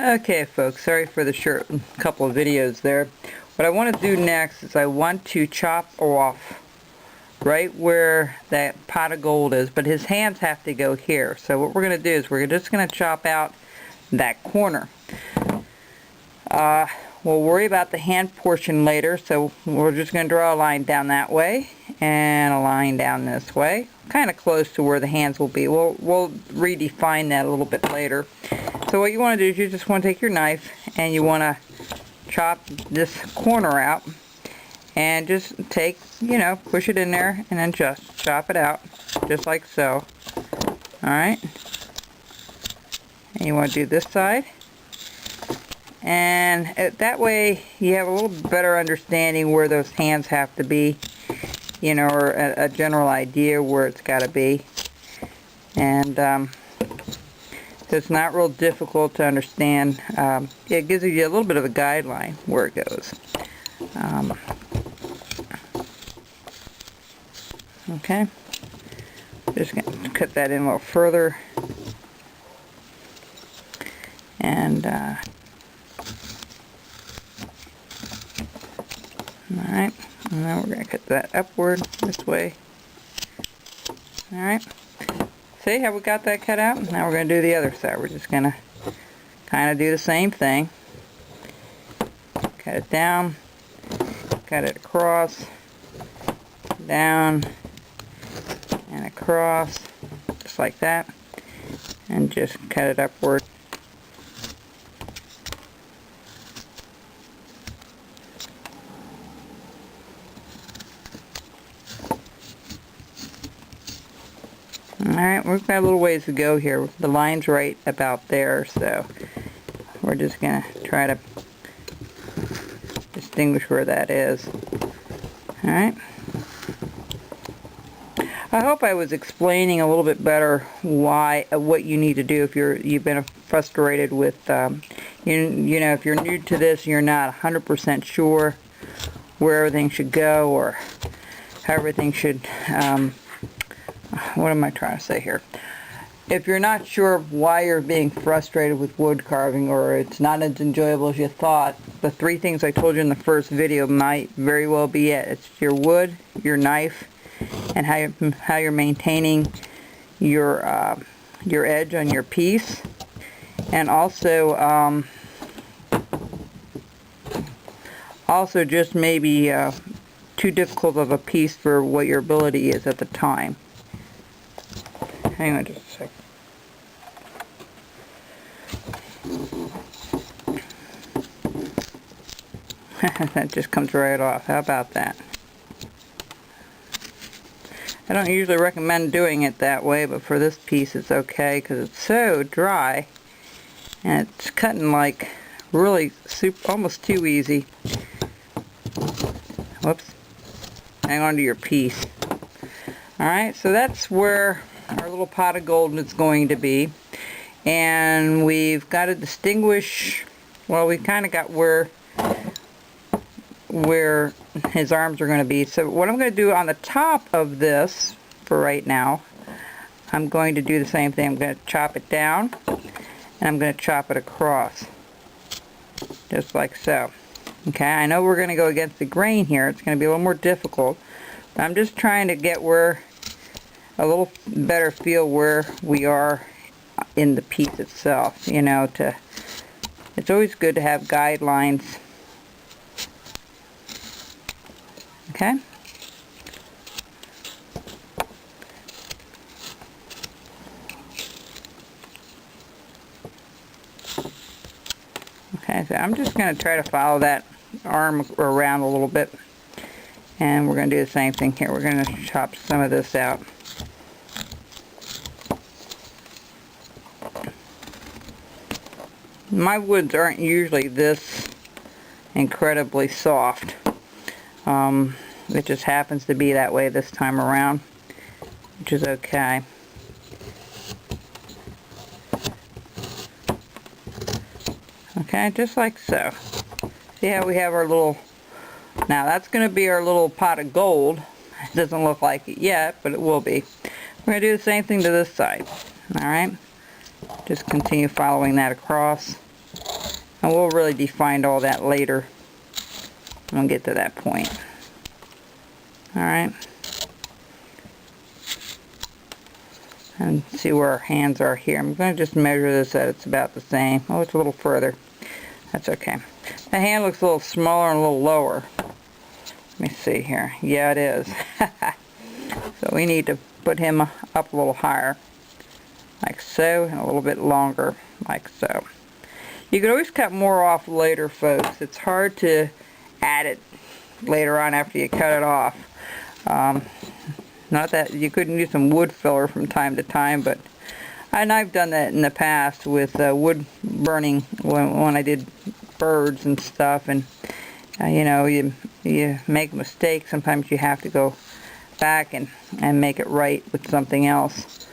Okay folks, sorry for the short couple of videos there. What I want to do next is I want to chop off right where that pot of gold is, but his hands have to go here. So what we're going to do is we're just going to chop out that corner. We'll worry about the hand portion later, so we're just going to draw a line down that way and a line down this way, kind of close to where the hands will be. We'll redefine that a little bit later. So what you want to do is you just want to take your knife and you want to chop this corner out and just take, push it in there and then just chop it out just like so. Alright, and you want to do this side, and that way you have a little better understanding where those hands have to be, or a general idea where it's got to be. And so it's not real difficult to understand. It gives you a little bit of a guideline where it goes. Okay, just going to cut that in a little further. And alright, and now we're going to cut that upward this way. Alright, see how we got that cut out? Now we're going to do the other side. We're just going to kind of do the same thing. Cut it down, cut it across, down, and across, just like that, and just cut it upward. Alright, we've got a little ways to go here. The line's right about there, so we're just going to try to distinguish where that is. Alright. I hope I was explaining a little bit better what you need to do if you've been frustrated with, if you're new to this, you're not 100% sure where everything should go or how everything should, what am I trying to say here? If you're not sure why you're being frustrated with wood carving, or it's not as enjoyable as you thought, the 3 things I told you in the first video might very well be it. It's your wood, your knife, and how you're maintaining your edge on your piece, and also just maybe too difficult of a piece for what your ability is at the time. Hang on just a second. That just comes right off. How about that? I don't usually recommend doing it that way, but for this piece it's okay because it's so dry and it's cutting like really almost too easy. Whoops. Hang on to your piece. Alright, so that's where our little pot of gold is going to be, and we've got to distinguish, well, we kind of got where his arms are going to be. So what I'm going to do on the top of this for right now, I'm going to do the same thing. I'm going to chop it down and I'm going to chop it across just like so. Okay, I know we're going to go against the grain here. It's going to be a little more difficult, but I'm just trying to get a little better feel where we are in the piece itself. It's always good to have guidelines. Okay. Okay, so I'm just going to try to follow that arm around a little bit, and we're going to do the same thing here. We're going to chop some of this out. My woods aren't usually this incredibly soft. It just happens to be that way this time around, which is okay. Okay, just like so. See how we have our little, now that's going to be our little pot of gold. It doesn't look like it yet, but it will be. We're going to do the same thing to this side. Alright, just continue following that across. And we'll really define all that later. We'll get to that point. Alright. And see where our hands are here. I'm going to just measure this that it's about the same. Oh, it's a little further. That's okay. The hand looks a little smaller and a little lower. Let me see here. Yeah, it is. So we need to put him up a little higher. Like so, and a little bit longer. Like so. You can always cut more off later, folks. It's hard to add it later on after you cut it off. Not that you couldn't use some wood filler from time to time, but I've done that in the past with wood burning when I did birds and stuff. And you know, you make mistakes. Sometimes you have to go back and make it right with something else.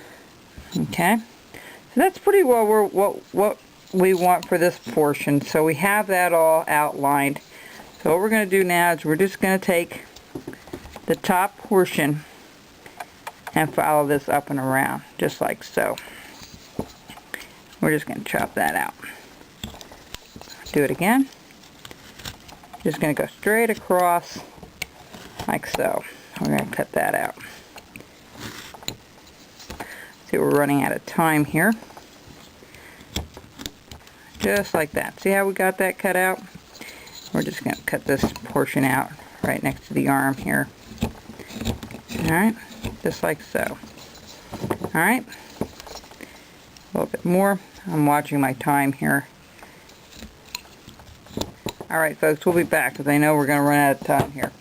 Okay, so that's pretty well what we want for this portion. So we have that all outlined. So what we're going to do now is we're just going to take the top portion and follow this up and around, just like so. We're just going to chop that out. Do it again. Just going to go straight across, like so. We're going to cut that out. See, we're running out of time here. Just like that. See how we got that cut out? We're just going to cut this portion out right next to the arm here. Alright, just like so. Alright, a little bit more. I'm watching my time here. Alright folks, we'll be back because I know we're going to run out of time here.